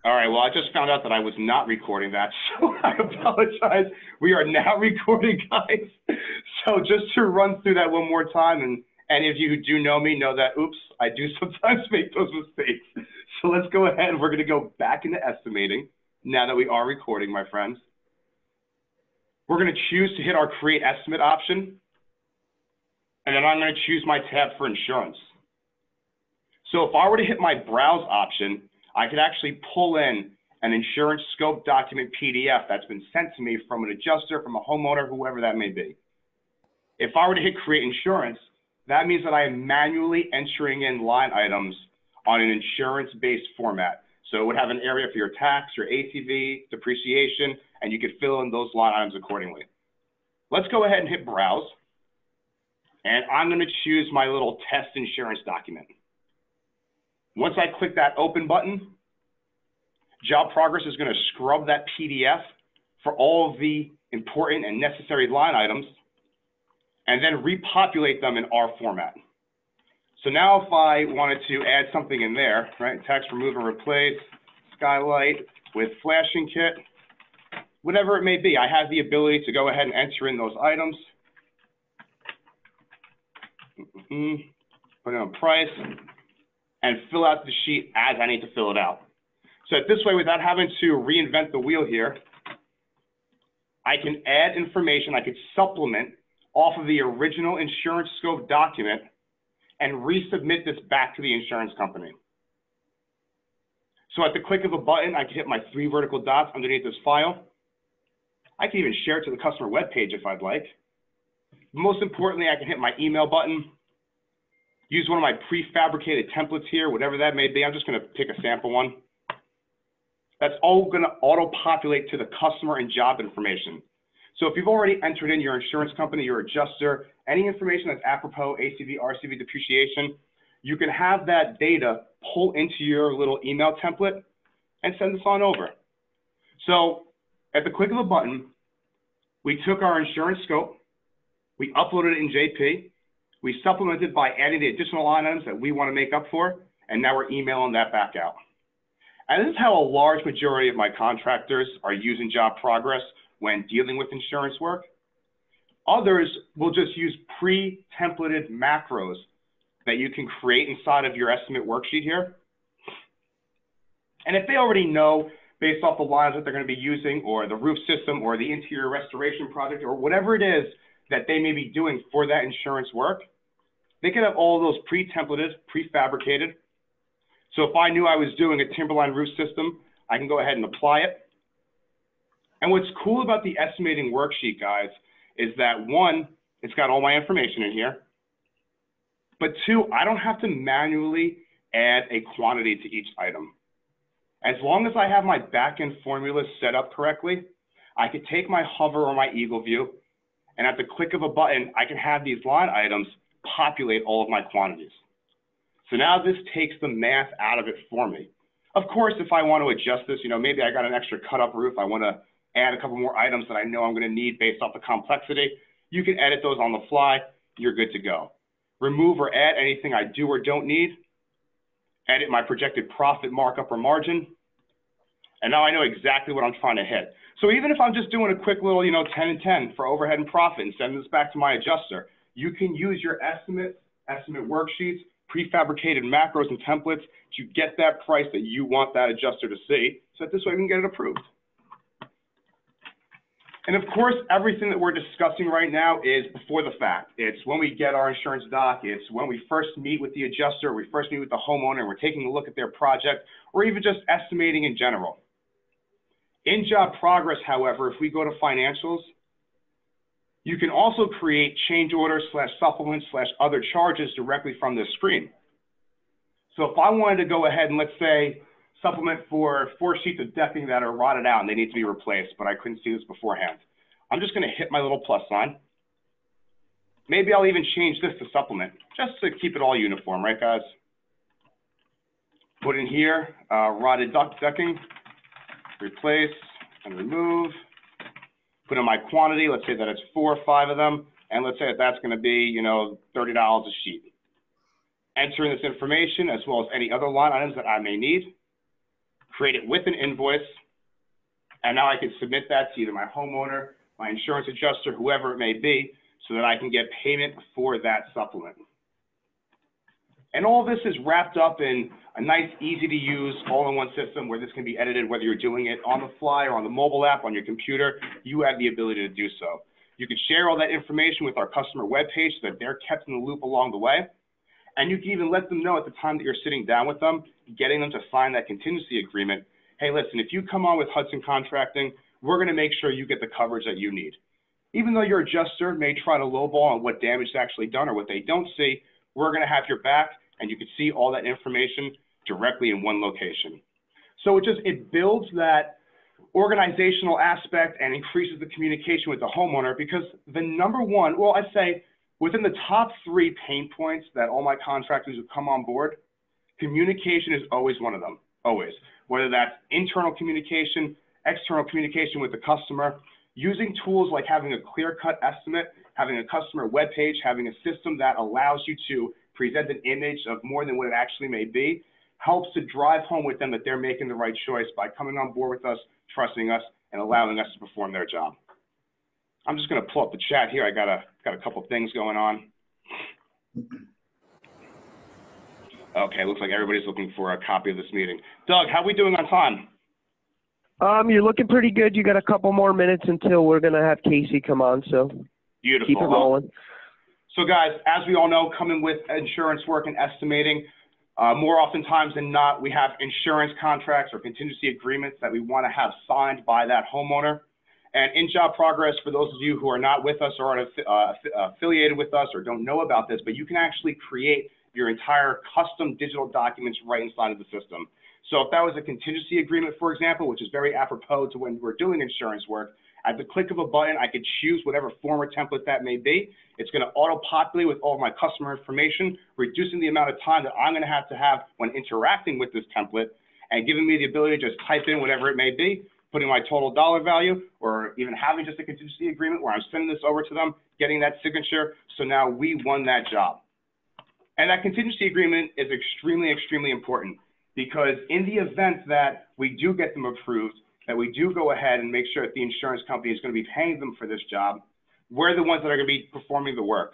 All right, well, I just found out that I was not recording that, so I apologize. We are now recording, guys. So just to run through that one more time, and any of you who do know me know that, oops, I do sometimes make those mistakes. So let's go ahead and we're going to go back into estimating now that we are recording, my friends. We're going to choose to hit our Create Estimate option, and then I'm going to choose my tab for insurance. So if I were to hit my Browse option, I could actually pull in an insurance scope document PDF that's been sent to me from an adjuster, from a homeowner, whoever that may be. If I were to hit Create Insurance, that means that I am manually entering in line items on an insurance-based format. So it would have an area for your tax, your ATV, depreciation, and you could fill in those line items accordingly. Let's go ahead and hit Browse. And I'm going to choose my little test insurance document. Once I click that Open button, JobProgress is going to scrub that PDF for all of the important and necessary line items, and then repopulate them in our format. So now if I wanted to add something in there, right, text, remove and replace, skylight with flashing kit, whatever it may be, I have the ability to go ahead and enter in those items, put in a price, and fill out the sheet as I need to fill it out. So this way, without having to reinvent the wheel here, I can add information, I could supplement off of the original insurance scope document and resubmit this back to the insurance company. So at the click of a button, I can hit my 3 vertical dots underneath this file. I can even share it to the customer webpage if I'd like. Most importantly, I can hit my email button, use one of my prefabricated templates here, whatever that may be. I'm just going to pick a sample one. That's all going to auto-populate to the customer and job information. So if you've already entered in your insurance company, your adjuster, any information that's apropos, ACV, RCV, depreciation, you can have that data pull into your little email template and send this on over. So at the click of a button, we took our insurance scope, we uploaded it in JP, we supplemented by adding the additional line items that we want to make up for, and now we're emailing that back out. And this is how a large majority of my contractors are using JobProgress when dealing with insurance work. Others will just use pre-templated macros that you can create inside of your estimate worksheet here. And if they already know, based off the lines that they're going to be using, or the roof system, or the interior restoration project, or whatever it is that they may be doing for that insurance work, they can have all of those pre-templated, prefabricated. So if I knew I was doing a timberline roof system, I can go ahead and apply it. And what's cool about the estimating worksheet, guys, is that 1, it's got all my information in here, but 2, I don't have to manually add a quantity to each item. As long as I have my back-end formulas set up correctly, I could take my hover or my eagle view, and at the click of a button, I can have these line items populate all of my quantities. So now this takes the math out of it for me. Of course, if I want to adjust this, maybe I got an extra cut-up roof, I want to add a couple more items that I know I'm going to need based off the complexity, you can edit those on the fly, you're good to go. Remove or add anything I do or don't need, edit my projected profit markup or margin, and now I know exactly what I'm trying to hit. So even if I'm just doing a quick little, 10 and 10 for overhead and profit and send this back to my adjuster, you can use your estimate worksheets, prefabricated macros and templates to get that price that you want that adjuster to see, so that this way we can get it approved. And of course, everything that we're discussing right now is before the fact. It's when we get our insurance doc, it's when we first meet with the adjuster, we first meet with the homeowner, and we're taking a look at their project, or even just estimating in general. In JobProgress, however, if we go to financials, you can also create change orders / supplements / other charges directly from this screen. So if I wanted to go ahead and, let's say, supplement for 4 sheets of decking that are rotted out and they need to be replaced, but I couldn't see this beforehand, I'm just going to hit my little plus sign. Maybe I'll even change this to supplement, just to keep it all uniform, right, guys? Put in here, rotted decking, replace and remove. Put in my quantity, let's say that it's 4 or 5 of them, and let's say that that's going to be, $30 a sheet. Enter in this information as well as any other line items that I may need. create it with an invoice, and now I can submit that to either my homeowner, my insurance adjuster, whoever it may be, so that I can get payment for that supplement. And all this is wrapped up in a nice, easy to use, all-in-one system where this can be edited, whether you're doing it on the fly or on the mobile app, on your computer, you have the ability to do so. You can share all that information with our customer webpage so that they're kept in the loop along the way. And you can even let them know at the time that you're sitting down with them, getting them to sign that contingency agreement. Hey, listen, if you come on with Hudson Contracting, we're going to make sure you get the coverage that you need. Even though your adjuster may try to lowball on what damage is actually done or what they don't see, we're going to have your back, and you can see all that information directly in one location. So it builds that organizational aspect and increases the communication with the homeowner, because the number one, well, I'd say within the top 3 pain points that all my contractors who come on board, communication is always one of them, always. Whether that's internal communication, external communication with the customer, using tools like having a clear-cut estimate, having a customer webpage, having a system that allows you to present an image of more than what it actually may be, helps to drive home with them that they're making the right choice by coming on board with us, trusting us, and allowing us to perform their job. I'm just going to pull up the chat here. I got a couple things going on. Okay, looks like everybody's looking for a copy of this meeting. Doug, how are we doing on time? You're looking pretty good. You got a couple more minutes until we're going to have Casey come on, so beautiful. Keep it rolling. So guys, as we all know, coming with insurance work and estimating, more oftentimes than not, we have insurance contracts or contingency agreements that we want to have signed by that homeowner. And in JobProgress, for those of you who are not with us or aren't affiliated with us or don't know about this, but you can actually create your entire custom digital documents right inside of the system. So if that was a contingency agreement, for example, which is very apropos to when we're doing insurance work, at the click of a button, I could choose whatever form or template that may be. It's going to auto-populate with all of my customer information, reducing the amount of time that I'm going to have when interacting with this template, and giving me the ability to just type in whatever it may be, putting my total dollar value, or even having just a contingency agreement where I'm sending this over to them, getting that signature. So now we won that job. And that contingency agreement is extremely, extremely important, because in the event that we do get them approved, that we do go ahead and make sure that the insurance company is going to be paying them for this job, we're the ones that are going to be performing the work.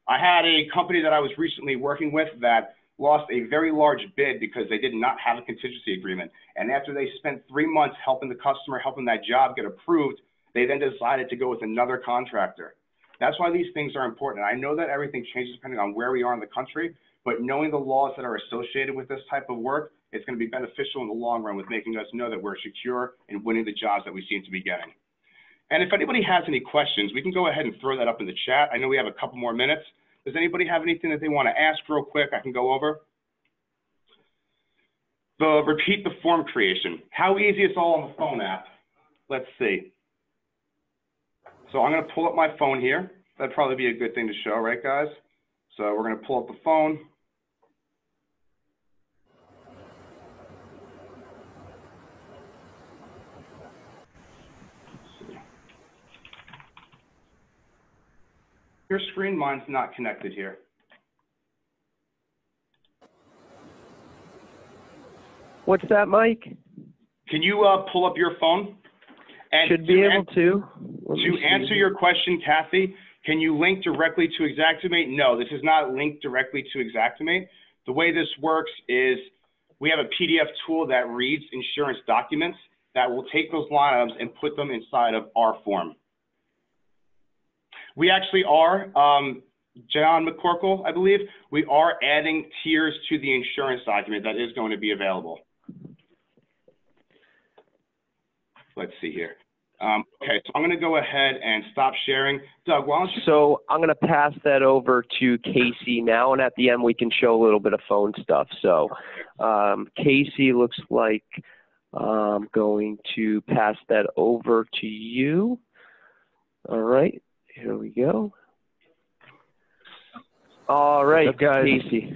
I had a company that I was recently working with that lost a very large bid because they did not have a contingency agreement. And after they spent 3 months helping the customer, helping that job get approved, they then decided to go with another contractor. That's why these things are important. And I know that everything changes depending on where we are in the country, but knowing the laws that are associated with this type of work, it's going to be beneficial in the long run with making us know that we're secure in winning the jobs that we seem to be getting. And if anybody has any questions, we can go ahead and throw that up in the chat. I know we have a couple more minutes. Does anybody have anything that they want to ask real quick? I can go over. Repeat the form creation. How easy it's all on the phone app. Let's see. So I'm going to pull up my phone here. That'd probably be a good thing to show, right, guys? So we're going to pull up the phone. Your screen, mine's not connected here. What's that, Mike? Can you pull up your phone? And should be able to. To answer your question, Kathy, can you link directly to Xactimate? No, this is not linked directly to Xactimate. The way this works is we have a PDF tool that reads insurance documents that will take those line items and put them inside of our form. We actually are, John McCorkle, I believe, we are adding tiers to the insurance document that is going to be available. Let's see here. Okay, so I'm going to go ahead and stop sharing. Doug, why don't you? So I'm going to pass that over to Casey now, and at the end we can show a little bit of phone stuff. So Casey, looks like I'm going to pass that over to you. All right. Here we go. All right, what's up, guys? Casey.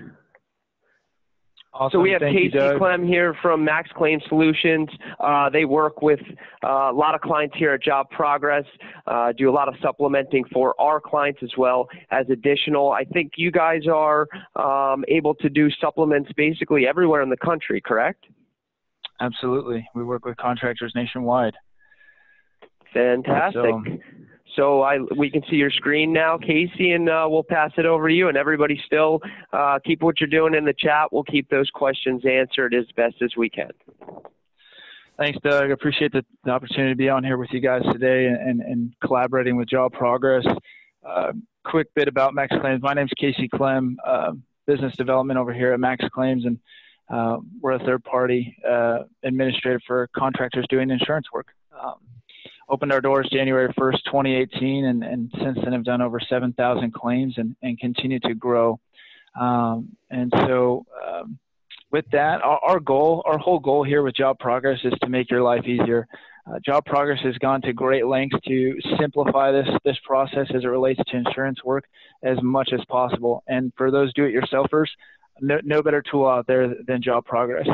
Awesome. So we have Thank Casey Clem here from Max Claim Solutions. They work with a lot of clients here at JobProgress, do a lot of supplementing for our clients as well as additional. I think you guys are able to do supplements basically everywhere in the country, correct? Absolutely. We work with contractors nationwide. Fantastic. So we can see your screen now, Casey, and we'll pass it over to you. And everybody still keep what you're doing in the chat. We'll keep those questions answered as best as we can. Thanks, Doug. I appreciate the opportunity to be on here with you guys today and collaborating with JobProgress. Quick bit about Max Claims. My name's Casey Clem, business development over here at Max Claims, and we're a third-party administrator for contractors doing insurance work. Opened our doors January 1st, 2018, and since then have done over 7,000 claims and continue to grow. With that, our whole goal here with JobProgress is to make your life easier. JobProgress has gone to great lengths to simplify this process as it relates to insurance work as much as possible. And for those do-it-yourselfers, no better tool out there than JobProgress.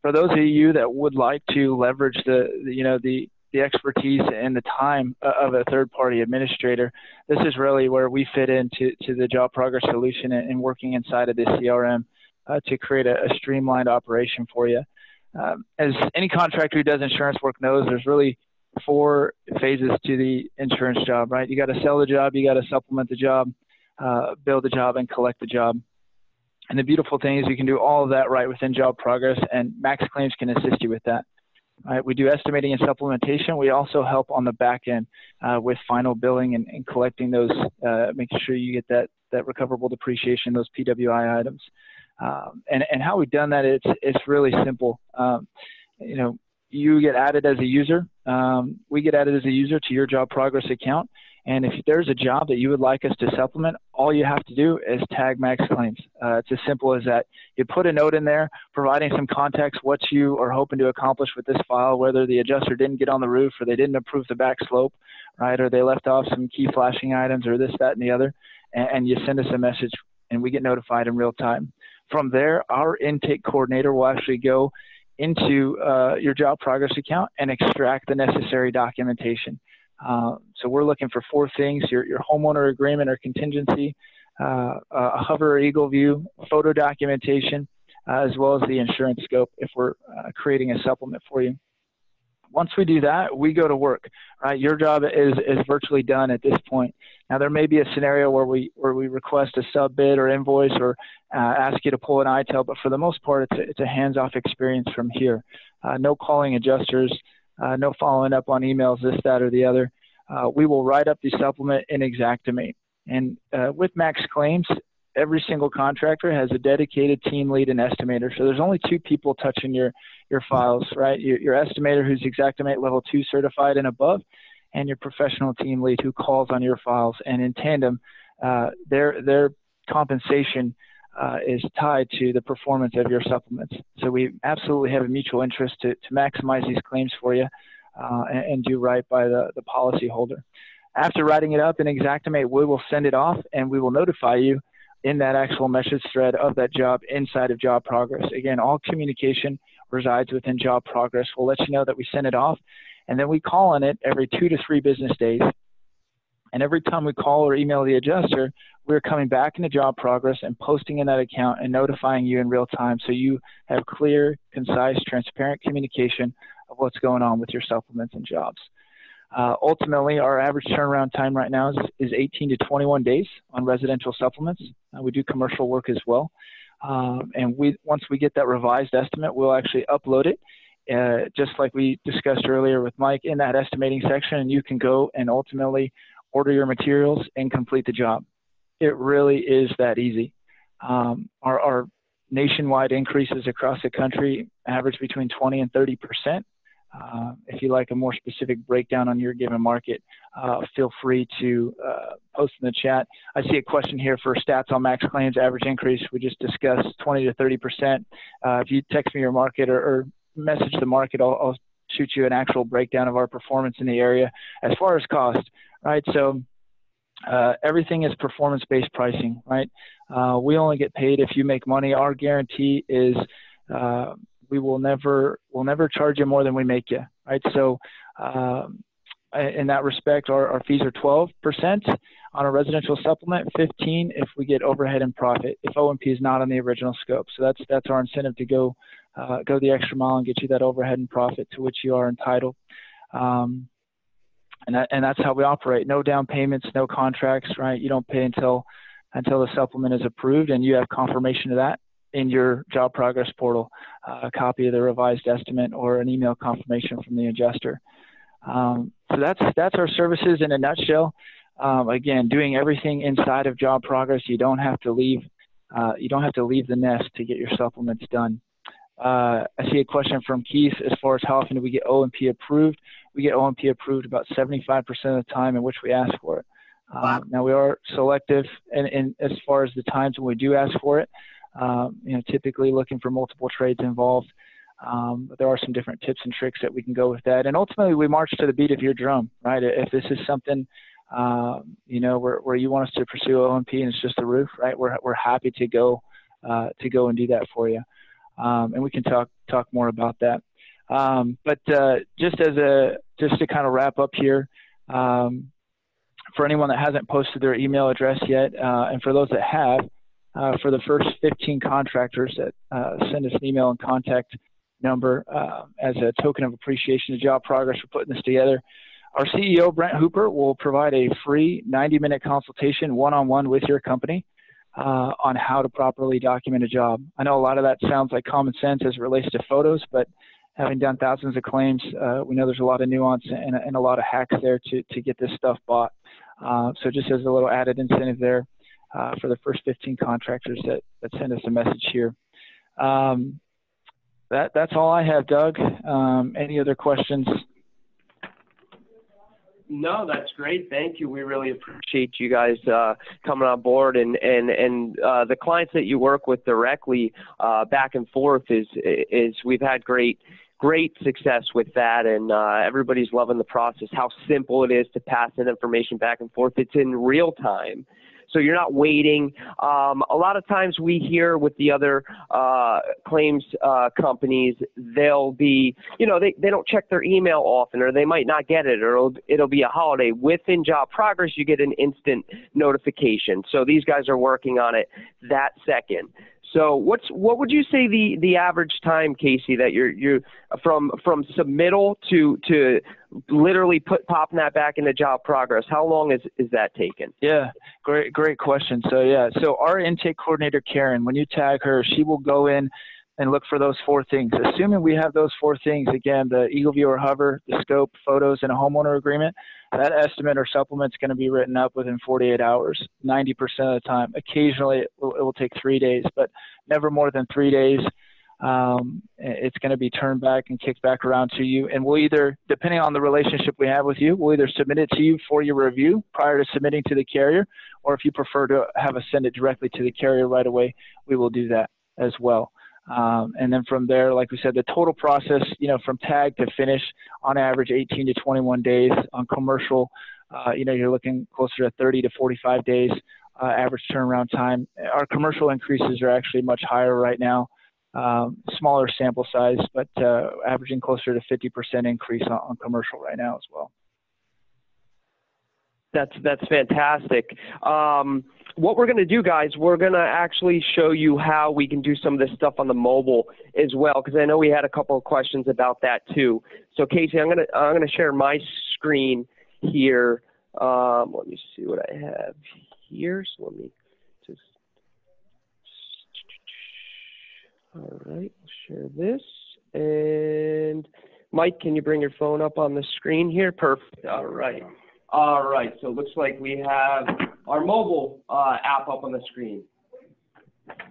For those of you that would like to leverage the expertise and the time of a third-party administrator, this is really where we fit into the JobProgress solution and working inside of the CRM to create a streamlined operation for you. As any contractor who does insurance work knows, there's really 4 phases to the insurance job, right? You got to sell the job, you got to supplement the job, build the job, and collect the job. And the beautiful thing is you can do all of that right within JobProgress, and Max Claims can assist you with that. Right, we do estimating and supplementation. We also help on the back end with final billing and collecting those, making sure you get that recoverable depreciation, those PWI items. And how we've done that, it's really simple. You get added as a user. We get added as a user to your JobProgress account. And if there's a job that you would like us to supplement, all you have to do is tag Max Claims. It's as simple as that. You put a note in there providing some context, what you are hoping to accomplish with this file, whether the adjuster didn't get on the roof or they didn't approve the back slope, right, or they left off some key flashing items or this, that, and the other, and you send us a message and we get notified in real time. From there, our intake coordinator will actually go into your JobProgress account and extract the necessary documentation. So we're looking for 4 things: your homeowner agreement or contingency, a hover or eagle view, photo documentation, as well as the insurance scope if we're creating a supplement for you. Once we do that, we go to work. Right, your job is virtually done at this point. Now there may be a scenario where we request a sub bid or invoice or ask you to pull an ITEL, but for the most part, it's a hands-off experience from here. No calling adjusters. No following up on emails, this, that, or the other. We will write up the supplement in Xactimate. And with Max Claims, every single contractor has a dedicated team lead and estimator. So there's only 2 people touching your files, right? Your estimator who's Xactimate level 2 certified and above, and your professional team lead who calls on your files. And in tandem, their compensation is tied to the performance of your supplements. So we absolutely have a mutual interest to maximize these claims for you and do right by the policy holder. After writing it up in Xactimate, we will send it off and we will notify you in that actual message thread of that job inside of JobProgress. Again, all communication resides within JobProgress. We'll let you know that we sent it off, and then we call on it every 2 to 3 business days. And every time we call or email the adjuster, we're coming back into JobProgress and posting in that account and notifying you in real time so you have clear, concise, transparent communication of what's going on with your supplements and jobs. Ultimately, our average turnaround time right now is 18 to 21 days on residential supplements. We do commercial work as well. And once we get that revised estimate, we'll actually upload it, just like we discussed earlier with Mike, in that estimating section, and you can go and ultimately order your materials and complete the job. It really is that easy. Our nationwide increases across the country average between 20 and 30%. If you like a more specific breakdown on your given market, feel free to post in the chat. I see a question here for stats on Max Claims average increase. We just discussed 20 to 30%. If you text me your market or message the market, I'll shoot you an actual breakdown of our performance in the area as far as cost, right? So everything is performance-based pricing, right? We only get paid if you make money. Our guarantee is we'll never charge you more than we make you, right? So in that respect, our fees are 12% on a residential supplement, 15% if we get overhead and profit, if O&P is not on the original scope. So that's our incentive to go go the extra mile and get you that overhead and profit to which you are entitled. And that's how we operate. No down payments, no contracts, right? You don't pay until the supplement is approved, and you have confirmation of that in your JobProgress portal, a copy of the revised estimate or an email confirmation from the adjuster. So that's our services in a nutshell. Again, doing everything inside of JobProgress. You don't have to leave. You don't have to leave the nest to get your supplements done. I see a question from Keith as far as how often do we get O&P approved. We get O&P approved about 75% of the time in which we ask for it. Now we are selective in as far as the times when we do ask for it. Typically looking for multiple trades involved. But there are some different tips and tricks that we can go with that. And ultimately, we march to the beat of your drum, right? If this is something, where you want us to pursue O&P and it's just the roof, right? We're happy to go and do that for you. And we can talk more about that. But just to kind of wrap up here, for anyone that hasn't posted their email address yet, and for those that have, for the first 15 contractors that send us an email and contact number as a token of appreciation to JobProgress for putting this together, our CEO, Brent Hooper, will provide a free 90-minute consultation one-on-one with your company on how to properly document a job. I know a lot of that sounds like common sense as it relates to photos, but having done thousands of claims, we know there's a lot of nuance and a lot of hacks there to get this stuff bought. So just as a little added incentive there for the first 15 contractors that send us a message here. That's all I have, Doug. Any other questions? No, that's great. Thank you. We really appreciate you guys coming on board, and the clients that you work with directly back and forth is we've had great success with that, and everybody's loving the process, how simple it is to pass that information back and forth. It's in real time. So you're not waiting. A lot of times we hear with the other claims companies, they'll be, they don't check their email often, or they might not get it, or it'll be a holiday. Within JobProgress, you get an instant notification. So these guys are working on it that second. So what would you say the average time, Casey, that you're from submittal to literally popping that back into JobProgress? How long is that taken? Yeah, great question. So our intake coordinator, Karen, when you tag her, she will go in and look for those 4 things. Assuming we have those 4 things, again, the Eagle View or Hover, the scope, photos, and a homeowner agreement, that estimate or supplement is going to be written up within 48 hours, 90% of the time. Occasionally, it will take 3 days, but never more than 3 days. It's going to be turned back and kicked back around to you. And we'll either, depending on the relationship we have with you, we'll either submit it to you for your review prior to submitting to the carrier, or if you prefer to have us send it directly to the carrier right away, we will do that as well. And then from there, like we said, the total process, from tag to finish, on average 18 to 21 days. On commercial, you're looking closer to 30 to 45 days average turnaround time. Our commercial increases are actually much higher right now, smaller sample size, but averaging closer to 50% increase on commercial right now as well. That's fantastic. What we're going to do, guys, we're going to actually show you how we can do some of this stuff on the mobile as well, because I know we had a couple of questions about that too. So, Casey, I'm going to share my screen here. Let me see what I have here. So let me just. All right, I'll share this. And Mike, can you bring your phone up on the screen here? Perfect. All right. All right, so it looks like we have our mobile app up on the screen.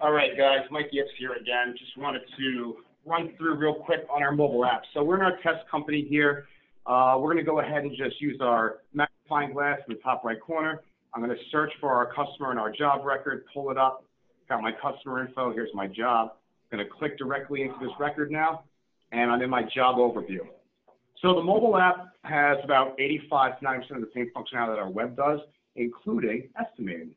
All right, guys, Mike Yips here again. Just wanted to run through real quick on our mobile app. So we're in our test company here. We're going to go ahead and just use our magnifying glass in the top right corner. I'm going to search for our customer in our job record, pull it up. Got my customer info. Here's my job. I'm going to click directly into this record now, and I'm in my job overview. So the mobile app has about 85 to 90% of the same functionality that our web does, including estimating.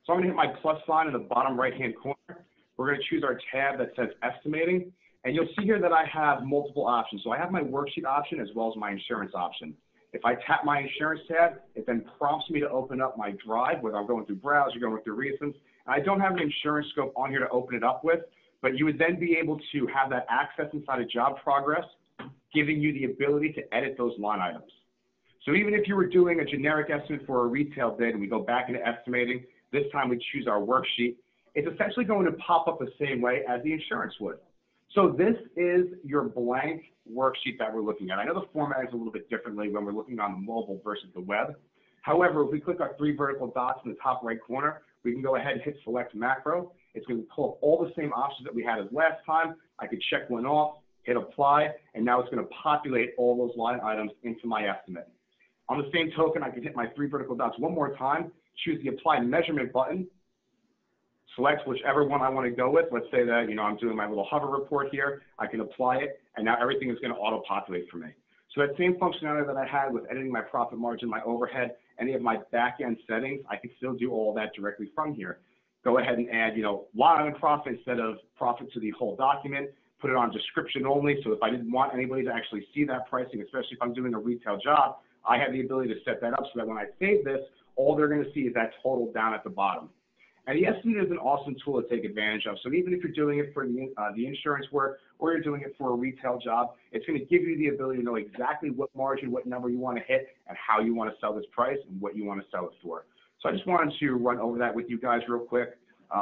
So I'm going to hit my plus sign in the bottom right-hand corner. We're going to choose our tab that says estimating, and you'll see here that I have multiple options. So I have my worksheet option as well as my insurance option. If I tap my insurance tab, it then prompts me to open up my drive, whether I'm going through browser, going through recents. And I don't have an insurance scope on here to open it up with, but you would then be able to have that access inside of JobProgress, giving you the ability to edit those line items. So even if you were doing a generic estimate for a retail bid and we go back into estimating, this time we choose our worksheet, it's essentially going to pop up the same way as the insurance would. So this is your blank worksheet that we're looking at. I know the format is a little bit differently when we're looking on the mobile versus the web. However, if we click our 3 vertical dots in the top right corner, we can go ahead and hit select macro. It's going to pull up all the same options that we had as last time. I could check one off, hit apply, and now it's going to populate all those line items into my estimate. On the same token, I can hit my 3 vertical dots one more time, choose the apply measurement button, select whichever one I want to go with. Let's say that, I'm doing my little hover report here. I can apply it, and now everything is going to auto-populate for me. So that same functionality that I had with editing my profit margin, my overhead, any of my back-end settings, I can still do all that directly from here. Go ahead and add, line item profit instead of profit to the whole document. Put it on description only, so if I didn't want anybody to actually see that pricing, especially if I'm doing a retail job, I have the ability to set that up so that when I save this, all they're going to see is that total down at the bottom. And the estimate is an awesome tool to take advantage of. So even if you're doing it for the insurance work or you're doing it for a retail job, it's going to give you the ability to know exactly what margin, what number you want to hit, and how you want to sell this price and what you want to sell it for. So I just wanted to run over that with you guys real quick,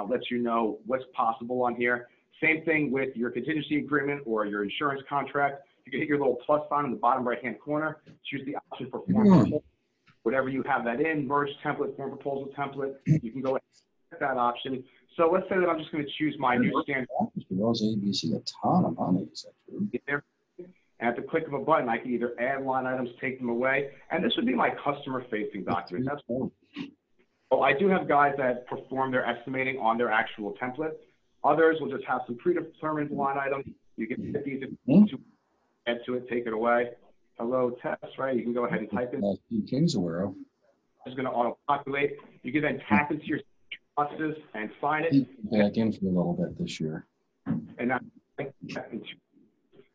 let you know what's possible on here. Same thing with your contingency agreement or your insurance contract. You can hit your little plus sign in the bottom right-hand corner, choose the option for form proposal. Whatever you have that in, merge template, form proposal template, you can go ahead and set that option. So let's say that I'm just going to choose my new standard. Those ABC a ton of money, is that true? And at the click of a button, I can either add line items, take them away, and this would be my customer-facing document. That's cool. Well, I do have guys that perform their estimating on their actual template. Others will just have some predetermined line items. You can hit these to add to it, take it away. Hello, test, right? You can go ahead and type in. Kingsborough. It's going to auto-populate. You can then tap into your boxes and find it. Back in for a little bit this year. And now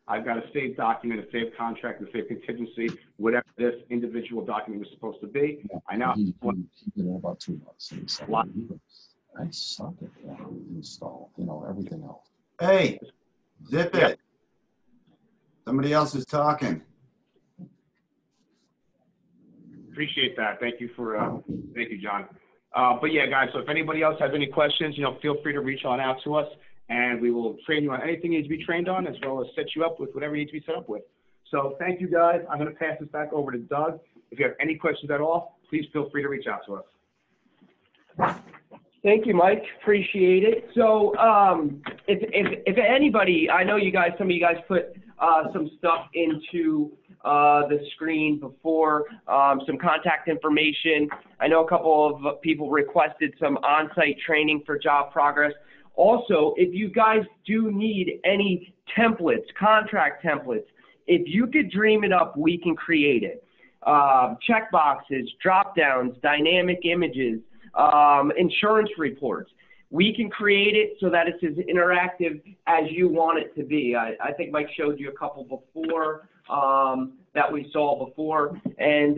I've got a saved document, a saved contract, a saved contingency, whatever this individual document was supposed to be. Yeah. I now He did it about 2 months. I suck at that install, everything else. Hey, zip it. Somebody else is talking. Appreciate that. Thank you for, thank you, John. But yeah, guys, so if anybody else has any questions, feel free to reach on out to us and we will train you on anything you need to be trained on as well as set you up with whatever you need to be set up with. So thank you, guys. I'm going to pass this back over to Doug. If you have any questions at all, please feel free to reach out to us. Thank you, Mike. Appreciate it. So if anybody, I know you guys, some of you guys put some stuff into the screen before, some contact information. I know a couple of people requested some on-site training for JobProgress. Also, if you guys do need any templates, contract templates, if you could dream it up, we can create it. Checkboxes, drop-downs, dynamic images, insurance reports. We can create it so that it's as interactive as you want it to be. I think Mike showed you a couple before that we saw before, and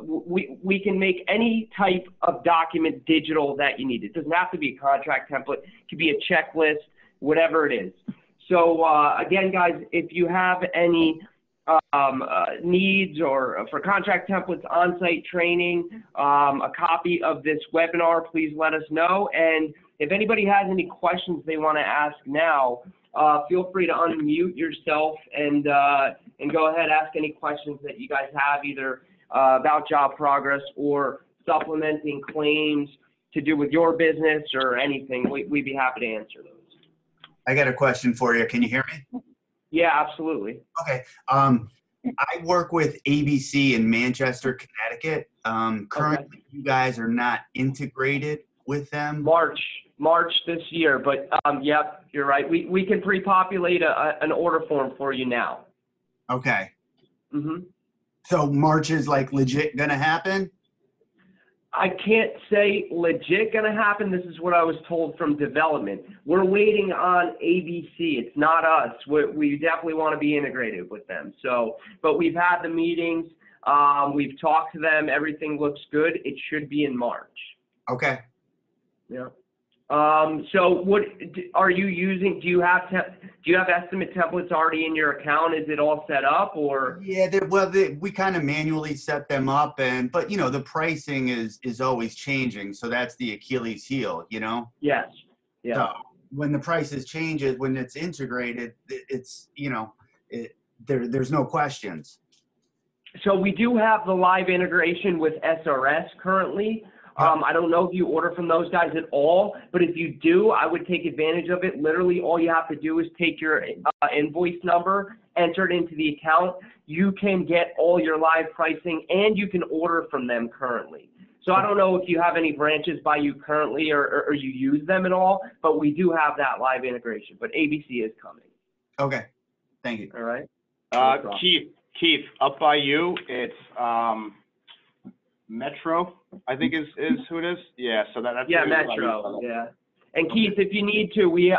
we can make any type of document digital that you need. It doesn't have to be a contract template. It could be a checklist, whatever it is. So again, guys, if you have any needs or for contract templates, on-site training, a copy of this webinar, please let us know. And if anybody has any questions they want to ask now, feel free to unmute yourself and go ahead, ask any questions that you guys have, either about JobProgress or supplementing claims to do with your business or anything. We'd be happy to answer those. I got a question for you. Can you hear me? Yeah, absolutely. Okay. I work with ABC in Manchester, Connecticut. Currently, Okay. You guys are not integrated with them. March this year, but yep, you're right. We can pre-populate an order form for you now. Okay. Mm-hmm. So March is like legit gonna happen? I can't say legit gonna happen. This is what I was told from development. We're waiting on ABC. It's not us. We definitely want to be integrated with them. So, but we've had the meetings. We've talked to them. Everything looks good. It should be in March. Okay. Yeah. So what are you using? Do you have estimate templates already in your account? Is it all set up, or? Yeah, we kind of manually set them up, but you know, the pricing is always changing, so that's the Achilles heel, you know. Yes. Yeah. So when the prices changes, when it's integrated, it's, you know, there's no questions. So we do have the live integration with SRS currently. I don't know if you order from those guys at all, but if you do, I would take advantage of it. Literally, all you have to do is take your invoice number, enter it into the account. You can get all your live pricing, and you can order from them currently. So I don't know if you have any branches by you currently or you use them at all, but we do have that live integration. But ABC is coming. Okay, thank you. All right. Keith, up by you, it's Metro, I think is who it is. Yeah, so that's Metro. Yeah. And Keith, if you need to,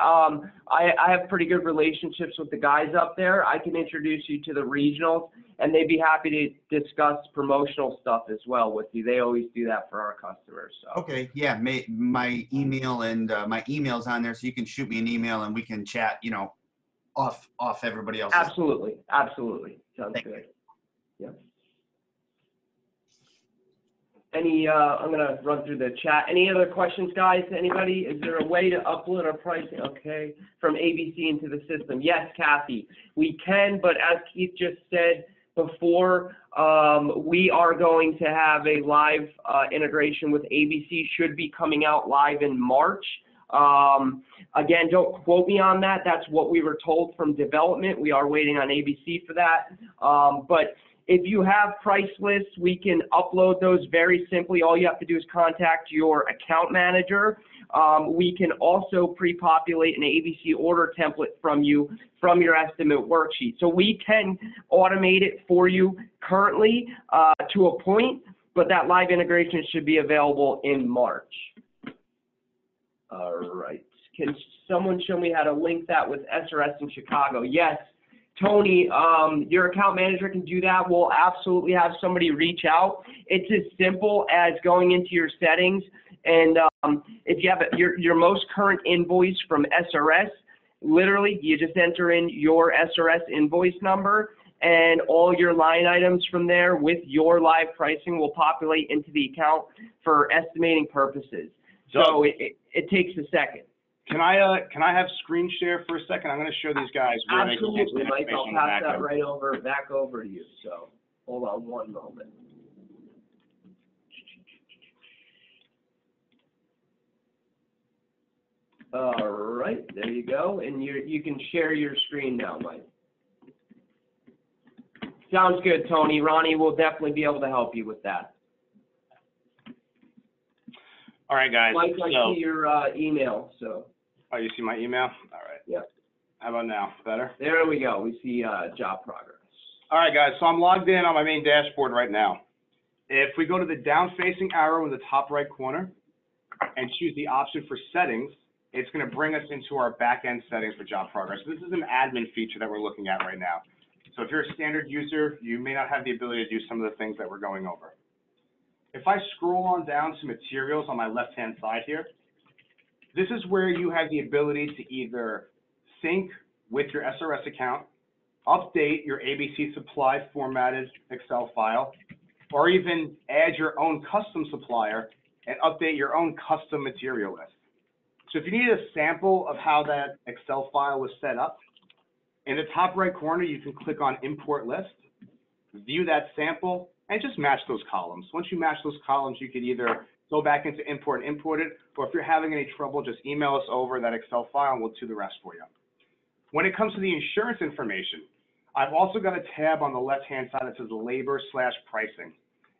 I have pretty good relationships with the guys up there. I can introduce you to the regionals, and they'd be happy to discuss promotional stuff as well with you. They always do that for our customers. So. Okay, yeah, my email and my email's on there, so you can shoot me an email and we can chat, you know, off everybody else. Absolutely. Sounds good. Yeah. I'm gonna run through the chat. Any other questions, guys? Anybody? Is there a way to upload our pricing? Okay, from ABC into the system? Yes, Kathy, we can. But as Keith just said before, we are going to have a live integration with ABC. Should be coming out live in March. Again, don't quote me on that. That's what we were told from development. We are waiting on ABC for that. But if you have price lists, we can upload those very simply. All you have to do is contact your account manager. We can also pre-populate an ABC order template from you from your estimate worksheet. So we can automate it for you currently to a point, but that live integration should be available in March. All right. Can someone show me how to link that with SRS in Chicago? Yes. Tony, your account manager can do that. We'll absolutely have somebody reach out. It's as simple as going into your settings, and if you have your most current invoice from SRS, literally you just enter in your SRS invoice number, and all your line items from there with your live pricing will populate into the account for estimating purposes. So it takes a second. Can I have screen share for a second? I'm going to show these guys where Absolutely, they can Mike. I'll pass that right back over to you. So hold on one moment. All right, there you go, and you can share your screen now, Mike. Sounds good, Tony. Ronnie will definitely be able to help you with that. All right, guys. Mike, I see your email. So. Oh, you see my email? All right. Yep. How about now? Better? There we go. We see JobProgress. All right, guys. So I'm logged in on my main dashboard right now. If we go to the down-facing arrow in the top right corner and choose the option for settings, it's going to bring us into our back-end settings for JobProgress. This is an admin feature that we're looking at right now. So if you're a standard user, you may not have the ability to do some of the things that we're going over. If I scroll on down to materials on my left-hand side here, this is where you have the ability to either sync with your SRS account, update your ABC supply formatted Excel file, or even add your own custom supplier and update your own custom material list. So if you need a sample of how that Excel file was set up, in the top right corner, you can click on Import List, view that sample, and just match those columns. Once you match those columns, you could either go back into Import and import it, or if you're having any trouble, just email us over that Excel file and we'll do the rest for you. When it comes to the insurance information, I've also got a tab on the left-hand side that says labor/pricing.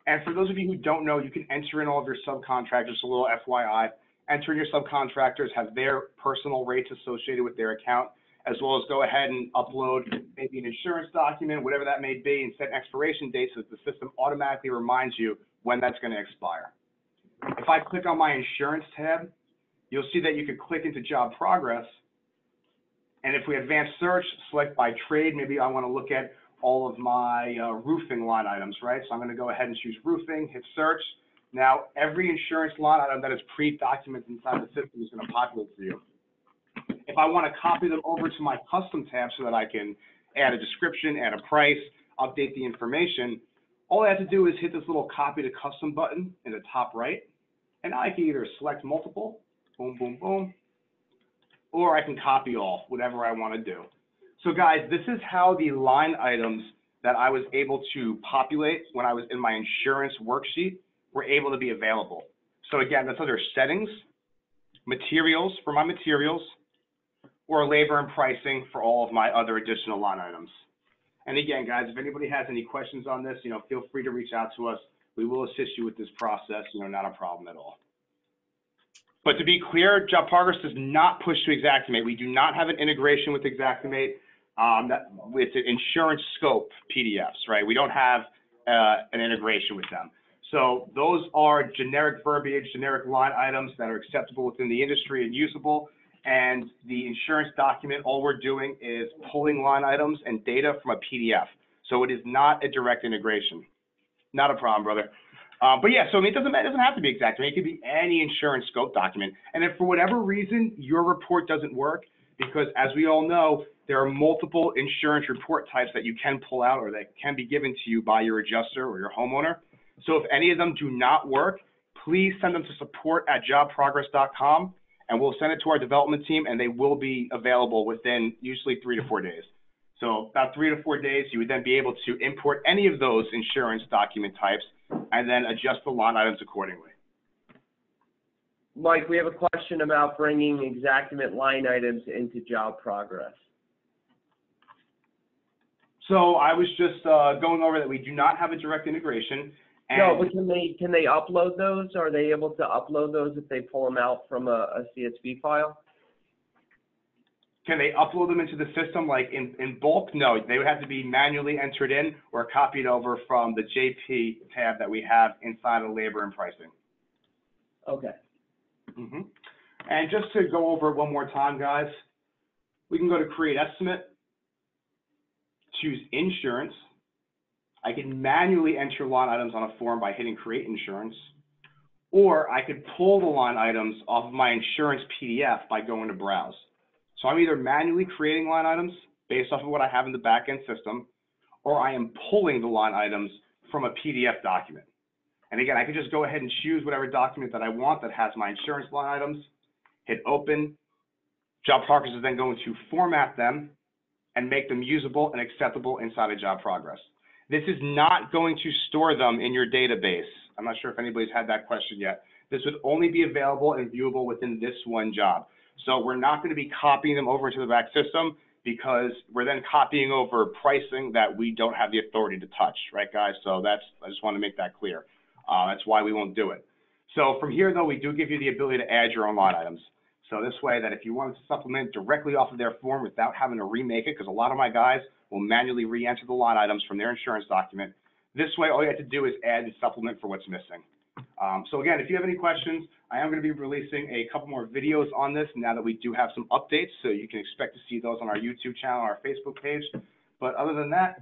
And for those of you who don't know, you can enter in all of your subcontractors, a little FYI. Enter in your subcontractors, have their personal rates associated with their account, as well as go ahead and upload maybe an insurance document, whatever that may be, and set an expiration date so that the system automatically reminds you when that's going to expire. If I click on my insurance tab, you'll see that you can click into JobProgress. And if we advance search, select by trade, maybe I want to look at all of my roofing line items, right? So I'm going to go ahead and choose roofing, hit search. Now, every insurance line item that is pre-documented inside the system is going to populate for you. If I want to copy them over to my custom tab so that I can add a description, add a price, update the information, all I have to do is hit this little copy to custom button in the top right, and I can either select multiple, boom, boom, boom, or I can copy all, whatever I want to do. So guys, this is how the line items that I was able to populate when I was in my insurance worksheet were able to be available. So again, that's under settings, materials for my materials, or labor and pricing for all of my other additional line items. And again, guys, if anybody has any questions on this, feel free to reach out to us. We will assist you with this process, not a problem at all. But to be clear, JobProgress does not push to Xactimate. We do not have an integration with Xactimate with the insurance scope PDFs, right? We don't have an integration with them. So those are generic verbiage, generic line items that are acceptable within the industry and usable. And the insurance document, all we're doing is pulling line items and data from a PDF. So it is not a direct integration. Not a problem, brother. But yeah, so it doesn't have to be Xactimate. It could be any insurance scope document. And if for whatever reason your report doesn't work, because as we all know, there are multiple insurance report types that you can pull out or that can be given to you by your adjuster or your homeowner. So if any of them do not work, please send them to support@jobprogress.com. And we'll send it to our development team, and they will be available within usually 3 to 4 days. So about 3 to 4 days, you would then be able to import any of those insurance document types and then adjust the line items accordingly. Mike, we have a question about bringing Xactimate line items into JobProgress. So I was just going over that we do not have a direct integration. No, but can they upload those? Are they able to upload those if they pull them out from a CSV file? Can they upload them into the system like in bulk? No, they would have to be manually entered in or copied over from the JP tab that we have inside of labor and pricing. Okay. Mm-hmm. And just to go over it one more time, guys, we can go to create estimate, choose insurance. I can manually enter line items on a form by hitting create insurance, or I could pull the line items off of my insurance PDF by going to browse. So I'm either manually creating line items based off of what I have in the backend system, or I am pulling the line items from a PDF document. And again, I can just go ahead and choose whatever document that I want that has my insurance line items, hit open. JobProgress is then going to format them and make them usable and acceptable inside of JobProgress. This is not going to store them in your database. I'm not sure if anybody's had that question yet. This would only be available and viewable within this one job. So we're not going to be copying them over into the back system because we're then copying over pricing that we don't have the authority to touch, right, guys? So I just want to make that clear. That's why we won't do it. So from here, though, we do give you the ability to add your own line items. So this way that if you wanted to supplement directly off of their form without having to remake it, because a lot of my guys will manually re-enter the line items from their insurance document. This way, all you have to do is add and supplement for what's missing. So again, if you have any questions, I am going to be releasing a couple more videos on this now that we do have some updates, so you can expect to see those on our YouTube channel, our Facebook page. But other than that,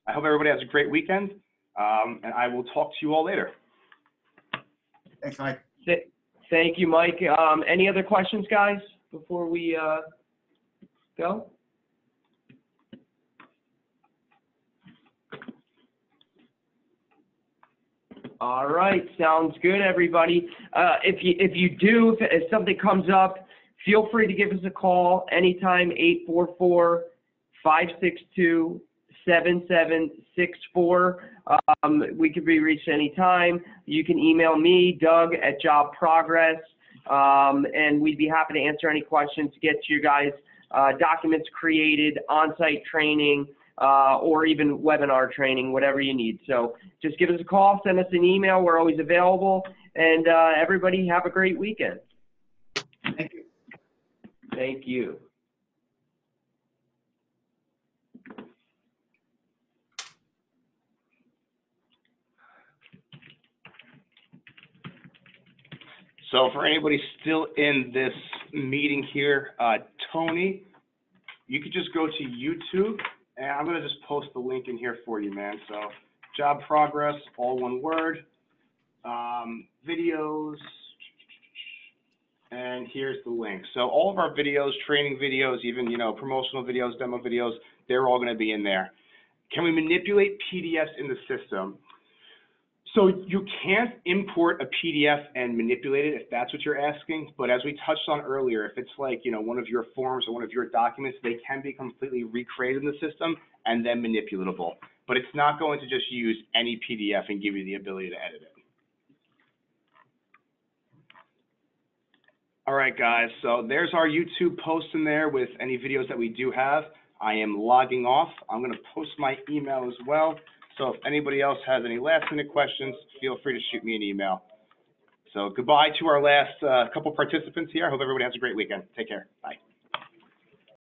I hope everybody has a great weekend, and I will talk to you all later. Thanks, Mike. Thank you, Mike. Any other questions, guys, before we go? All right, sounds good, everybody. If something comes up, feel free to give us a call anytime, 844-562-7764. We can be reached anytime. You can email me, Doug, at JobProgress, and we'd be happy to answer any questions, get you guys documents created, on-site training, or even webinar training, whatever you need. So just give us a call, send us an email. We're always available. And everybody have a great weekend. Thank you. Thank you. So for anybody still in this meeting here, Tony, you could just go to YouTube, and I'm going to just post the link in here for you, man. So JobProgress, all one word, videos, and here's the link. So all of our videos, training videos, even, you know, promotional videos, demo videos, they're all going to be in there. Can we manipulate PDFs in the system? So you can't import a PDF and manipulate it if that's what you're asking, but as we touched on earlier, if it's like, you know, one of your forms or one of your documents, they can be completely recreated in the system and then manipulatable. But it's not going to just use any PDF and give you the ability to edit it. All right, guys, so there's our YouTube post in there with any videos that we do have. I am logging off. I'm going to post my email as well. So if anybody else has any last-minute questions, feel free to shoot me an email. So goodbye to our last couple participants here. I hope everybody has a great weekend. Take care. Bye.